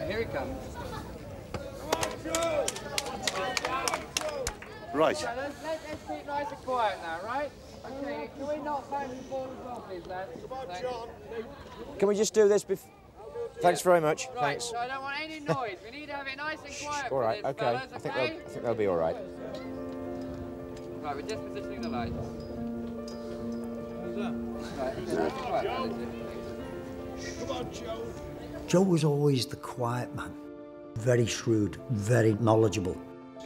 Right, here he comes. Right. So let's keep nice and quiet now, right? Okay, can we not find the ball as well, please, lads? Come on, John. Can we just do this before? Thanks very much. Right, Thanks. so I don't want any noise. We need to have it nice and quiet. All right, for this, okay. fellas, I think they'll be all right. Right, we're just positioning the lights. Right, okay, nice and quiet, fellas. Come on, Joe. Joe was always the quiet man. Very shrewd, very knowledgeable,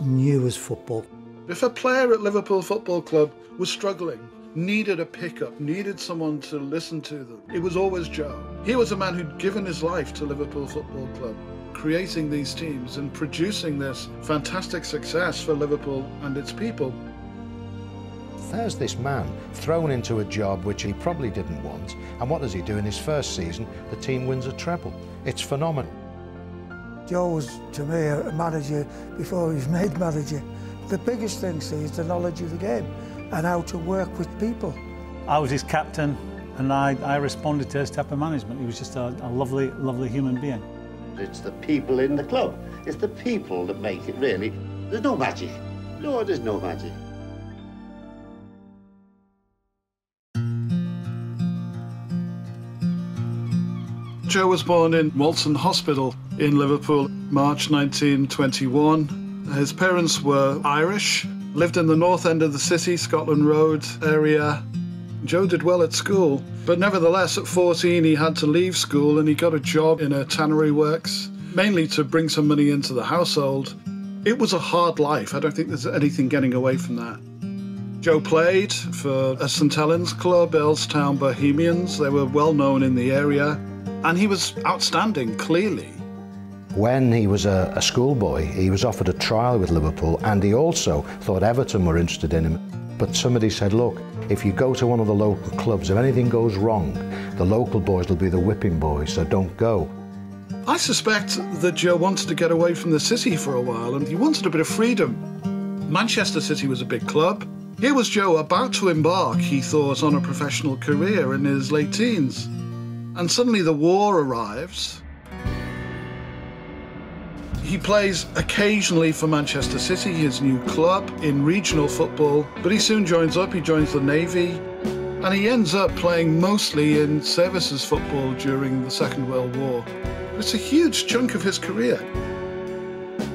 knew his football. If a player at Liverpool Football Club was struggling, needed a pickup, needed someone to listen to them, it was always Joe. He was a man who'd given his life to Liverpool Football Club, creating these teams and producing this fantastic success for Liverpool and its people. There's this man thrown into a job which he probably didn't want, and what does he do in his first season? The team wins a treble. It's phenomenal. Joe was, to me, a manager before he was made manager. The biggest thing, see, is the knowledge of the game and how to work with people. I was his captain, and I responded to his type of management. He was just a lovely, lovely human being. It's the people in the club. It's the people that make it, really. There's no magic. No, there's no magic. Joe was born in Walton Hospital in Liverpool, March 1921. His parents were Irish, lived in the north end of the city, Scotland Road area. Joe did well at school, but nevertheless at 14 he had to leave school and he got a job in a tannery works, mainly to bring some money into the household. It was a hard life. I don't think there's anything getting away from that. Joe played for a St Helens club, Earlstown Bohemians. They were well known in the area. And he was outstanding, clearly. When he was a schoolboy, he was offered a trial with Liverpool, and he also thought Everton were interested in him. But somebody said, look, if you go to one of the local clubs, if anything goes wrong, the local boys will be the whipping boys, so don't go. I suspect that Joe wanted to get away from the city for a while, and he wanted a bit of freedom. Manchester City was a big club. Here was Joe about to embark, he thought, on a professional career in his late teens. And suddenly the war arrives. He plays occasionally for Manchester City, his new club, in regional football, but he soon joins up, he joins the Navy, and he ends up playing mostly in services football during the Second World War. It's a huge chunk of his career.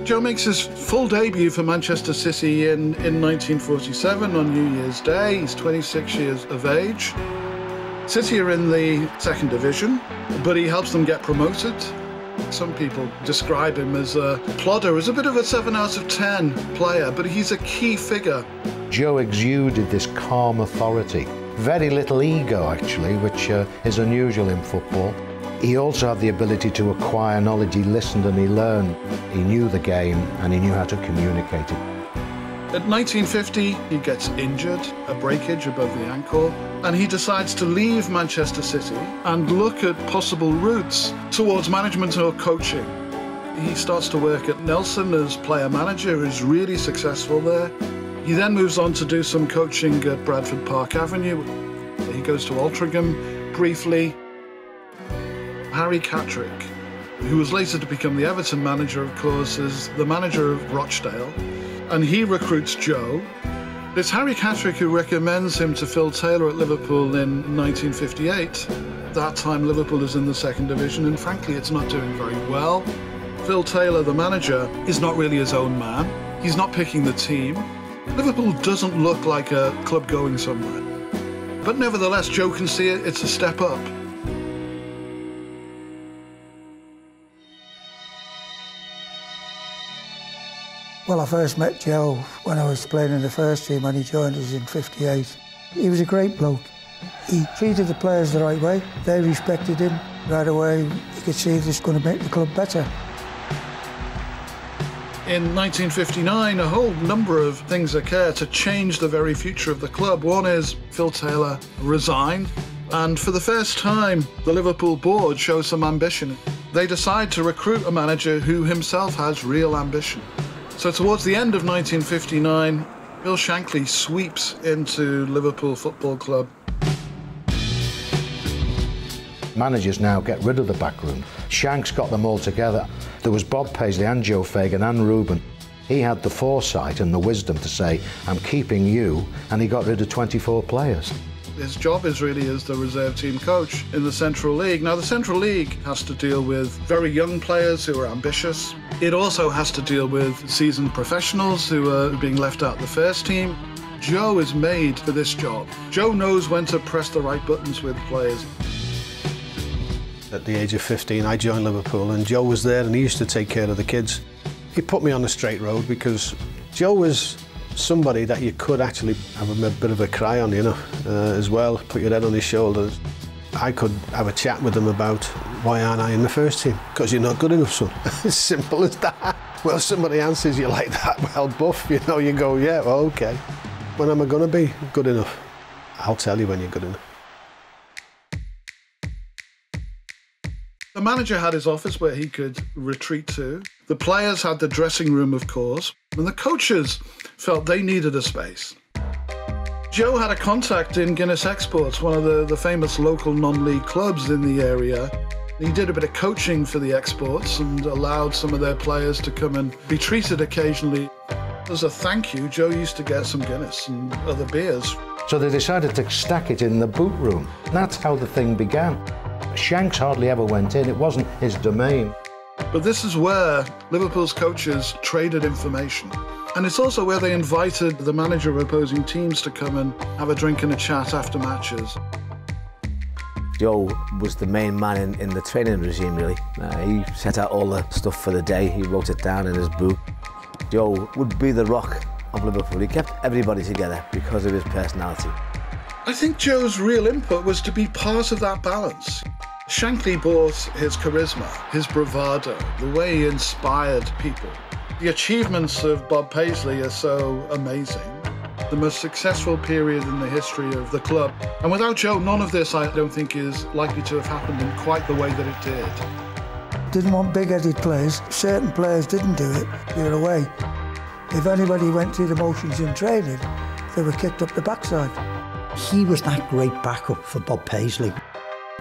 Joe makes his full debut for Manchester City in 1947 on New Year's Day. He's 26 years of age. City are in the second division, but he helps them get promoted. Some people describe him as a plodder, as a bit of a 7 out of 10 player, but he's a key figure. Joe exuded this calm authority. Very little ego, actually, which is unusual in football. He also had the ability to acquire knowledge. He listened and he learned. He knew the game and he knew how to communicate it. At 1950, he gets injured, a breakage above the ankle, and he decides to leave Manchester City and look at possible routes towards management or coaching. He starts to work at Nelson as player manager, is really successful there. He then moves on to do some coaching at Bradford Park Avenue. He goes to Altrincham briefly. Harry Catterick, who was later to become the Everton manager, of course, is the manager of Rochdale. And he recruits Joe. It's Harry Catterick who recommends him to Phil Taylor at Liverpool in 1958. That time Liverpool is in the second division, and frankly it's not doing very well. Phil Taylor, the manager, is not really his own man. He's not picking the team. Liverpool doesn't look like a club going somewhere. But nevertheless, Joe can see it's a step up. Well, I first met Joe when I was playing in the first team when he joined us in '58. He was a great bloke. He treated the players the right way. They respected him right away. You could see this going to make the club better. In 1959, a whole number of things occur to change the very future of the club. One is Phil Taylor resigned, and for the first time, the Liverpool board shows some ambition. They decide to recruit a manager who himself has real ambition. So towards the end of 1959, Bill Shankly sweeps into Liverpool Football Club. Managers now get rid of the back room. Shanks got them all together. There was Bob Paisley and Joe Fagan and Reuben. He had the foresight and the wisdom to say, I'm keeping you, and he got rid of 24 players. His job is really as the reserve team coach in the Central League. Now, the Central League has to deal with very young players who are ambitious. It also has to deal with seasoned professionals who are being left out of the first team. Joe is made for this job. Joe knows when to press the right buttons with players. At the age of 15, I joined Liverpool, and Joe was there, and he used to take care of the kids. He put me on the straight road because Joe was somebody that you could actually have a bit of a cry on, you know, as well, put your head on his shoulders. I could have a chat with him about, why aren't I in the first team? Because you're not good enough, son. As simple as that. Well, somebody answers you like that, well, Buff, you know, you go, yeah, well, OK. When am I going to be good enough? I'll tell you when you're good enough. The manager had his office where he could retreat to. The players had the dressing room, of course, and the coaches felt they needed a space. Joe had a contact in Guinness Exports, one of the famous local non-league clubs in the area. He did a bit of coaching for the Exports and allowed some of their players to come and be treated occasionally. As a thank you, Joe used to get some Guinness and other beers. So they decided to stack it in the boot room. And that's how the thing began. Shanks hardly ever went in, it wasn't his domain. But this is where Liverpool's coaches traded information. And it's also where they invited the manager of opposing teams to come and have a drink and a chat after matches. Joe was the main man in the training regime, really. He set out all the stuff for the day, he wrote it down in his book. Joe would be the rock of Liverpool. He kept everybody together because of his personality. I think Joe's real input was to be part of that balance. Shankly brought his charisma, his bravado, the way he inspired people. The achievements of Bob Paisley are so amazing. The most successful period in the history of the club. And without Joe, none of this, I don't think, is likely to have happened in quite the way that it did. Didn't want big-headed players. Certain players didn't do it. They were away. If anybody went through the motions in training, they were kicked up the backside. He was that great backup for Bob Paisley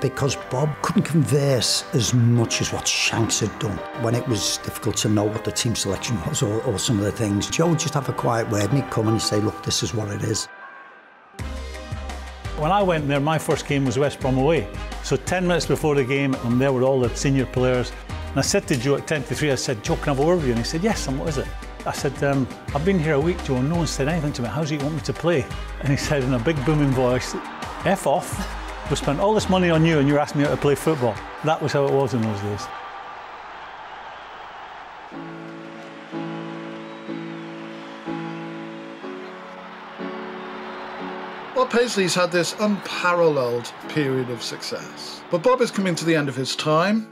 because Bob couldn't converse as much as what Shanks had done when it was difficult to know what the team selection was or some of the things. Joe would just have a quiet word and he'd come and he'd say, look, this is what it is. When I went there, my first game was West Brom away. So 10 minutes before the game, I'm there with all the senior players. And I said to Joe at 10:03, I said, Joe, can I have a word with you? And he said, yes, and what is it? I said, I've been here a week, Joe, and no one said anything to me. How do you want me to play? And he said in a big booming voice, F off. We spent all this money on you and you're asking me how to play football. That was how it was in those days. Bob Paisley's had this unparalleled period of success. But Bob is coming to the end of his time.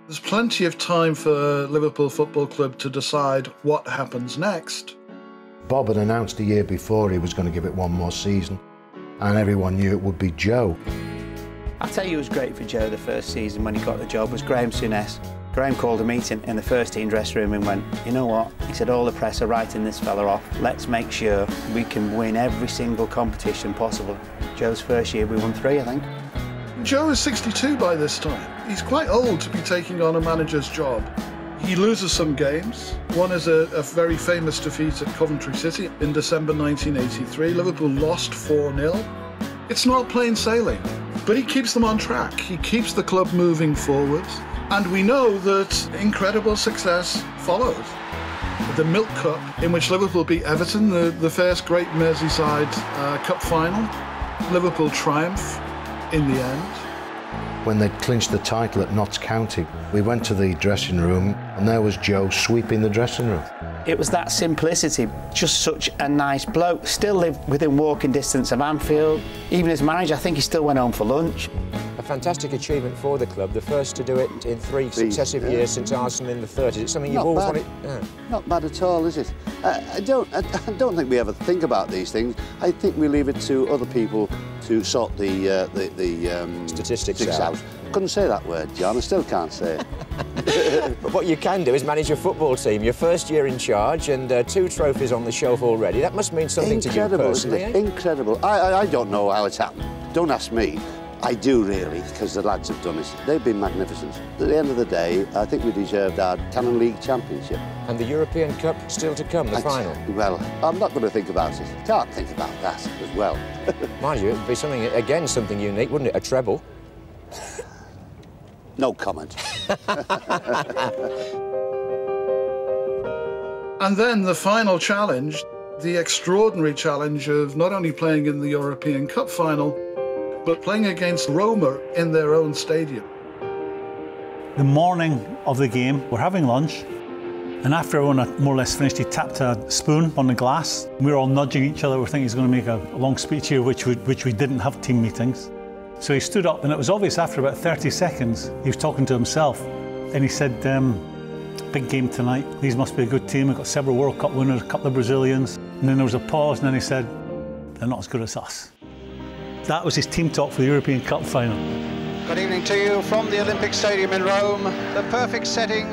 There's plenty of time for Liverpool Football Club to decide what happens next. Bob had announced a year before he was going to give it one more season, and everyone knew it would be Joe. I'll tell you who was great for Joe the first season when he got the job was Graham Souness. Graham called a meeting in the first team dressing room and went, you know what, he said, all the press are writing this fella off. Let's make sure we can win every single competition possible. Joe's first year, we won 3, I think. Joe is 62 by this time. He's quite old to be taking on a manager's job. He loses some games. One is a very famous defeat at Coventry City in December 1983. Liverpool lost 4-0. It's not plain sailing, but he keeps them on track. He keeps the club moving forward. And we know that incredible success followed. The Milk Cup, in which Liverpool beat Everton, the first great Merseyside Cup final. Liverpool triumph in the end. When they clinched the title at Notts County, we went to the dressing room and there was Joe sweeping the dressing room. It was that simplicity, just such a nice bloke. Still lived within walking distance of Anfield. Even as manager, I think he still went home for lunch. A fantastic achievement for the club, the first to do it in 3 successive years since Arsenal in the 30s. It's something you've always wanted. Yeah. Not bad at all, is it? I don't think we ever think about these things. I think we leave it to other people to sort the statistics out. Couldn't say that word, John. I still can't say it. But what you can do is manage your football team. Your first year in charge and 2 trophies on the shelf already. That must mean something to you personally. Incredible. I don't know how it's happened. Don't ask me. I do really, because the lads have done it. They've been magnificent. At the end of the day, I think we deserved our Canon League championship. And the European Cup still to come, the final. Well, I'm not going to think about it. Can't think about that as well. Mind you, it would be something, again, something unique, wouldn't it? A treble. No comment. And then the final challenge, the extraordinary challenge of not only playing in the European Cup final, but playing against Roma in their own stadium. The morning of the game, we're having lunch, and after everyone had more or less finished, he tapped a spoon on the glass. We were all nudging each other. We think he's going to make a long speech here, which we didn't have team meetings. So he stood up, and it was obvious after about 30 seconds, he was talking to himself, and he said, big game tonight. These must be a good team. We've got several World Cup winners, a couple of Brazilians. And then there was a pause, and then he said, they're not as good as us. That was his team talk for the European Cup final. Good evening to you from the Olympic Stadium in Rome. The perfect setting,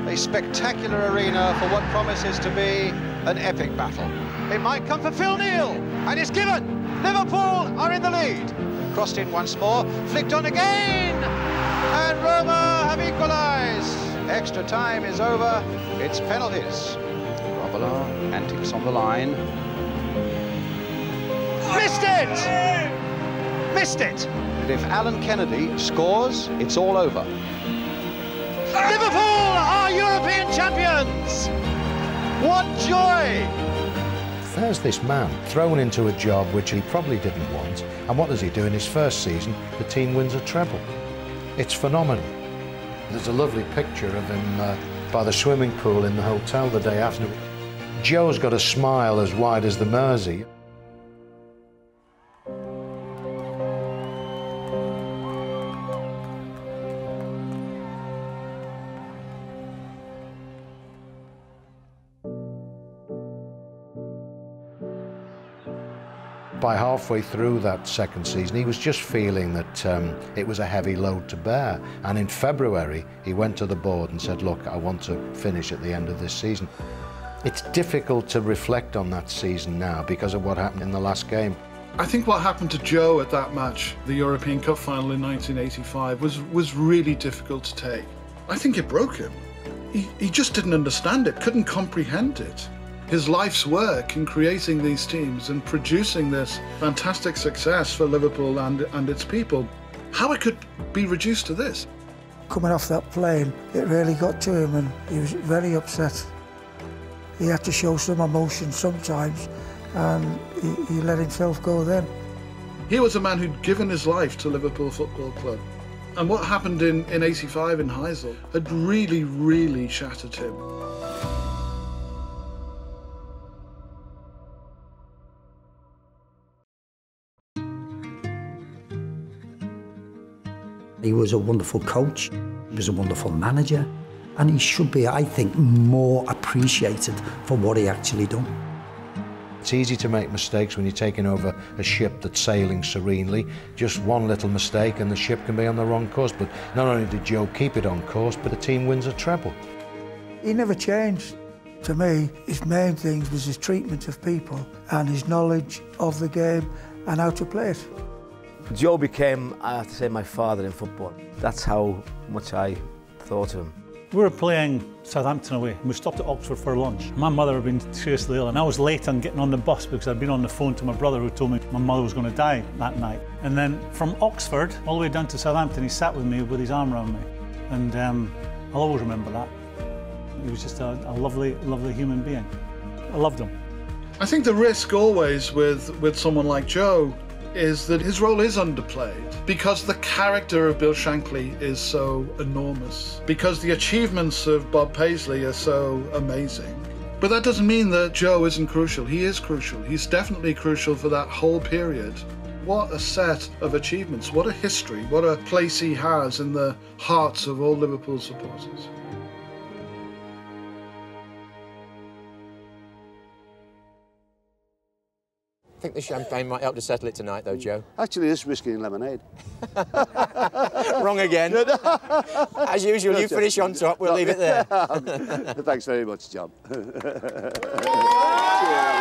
a spectacular arena for what promises to be an epic battle. It might come for Phil Neal, and it's given. Liverpool are in the lead. Crossed in once more, flicked on again, and Roma have equalised. Extra time is over, it's penalties. Grobbelaar, antics on the line. Missed it! Missed it! But if Alan Kennedy scores, it's all over. Liverpool are European champions! What joy! There's this man thrown into a job which he probably didn't want, and what does he do in his first season? The team wins a treble. It's phenomenal. There's a lovely picture of him by the swimming pool in the hotel the day after. Joe's got a smile as wide as the Mersey. By halfway through that second season, he was just feeling that it was a heavy load to bear. And in February, he went to the board and said, look, I want to finish at the end of this season. It's difficult to reflect on that season now because of what happened in the last game. I think what happened to Joe at that match, the European Cup final in 1985, was really difficult to take. I think it broke him. He just didn't understand it, couldn't comprehend it. His life's work in creating these teams and producing this fantastic success for Liverpool and its people, how it could be reduced to this. Coming off that plane, it really got to him and he was very upset. He had to show some emotion sometimes and he let himself go then. He was a man who'd given his life to Liverpool Football Club. And what happened in 85 in Heysel had really, really shattered him. He was a wonderful coach, he was a wonderful manager, and he should be, I think, more appreciated for what he actually done. It's easy to make mistakes when you're taking over a ship that's sailing serenely. Just one little mistake and the ship can be on the wrong course. But not only did Joe keep it on course, but the team wins a treble. He never changed. To me, his main thing was his treatment of people and his knowledge of the game and how to play it. Joe became, I have to say, my father in football. That's how much I thought of him. We were playing Southampton away, and we stopped at Oxford for lunch. My mother had been seriously ill, and I was late on getting on the bus because I'd been on the phone to my brother who told me my mother was going to die that night. And then from Oxford all the way down to Southampton, he sat with me with his arm around me. And I'll always remember that. He was just a lovely, lovely human being. I loved him. I think the risk always with someone like Joe is that his role is underplayed because the character of Bill Shankly is so enormous, because the achievements of Bob Paisley are so amazing. But that doesn't mean that Joe isn't crucial. He is crucial. He's definitely crucial for that whole period. What a set of achievements, what a history, what a place he has in the hearts of all Liverpool supporters. I think the champagne might help to settle it tonight, though, Joe. Actually, it's whiskey and lemonade. Wrong again. As usual, you finish on top, we'll leave it there. Thanks very much, John. Cheers.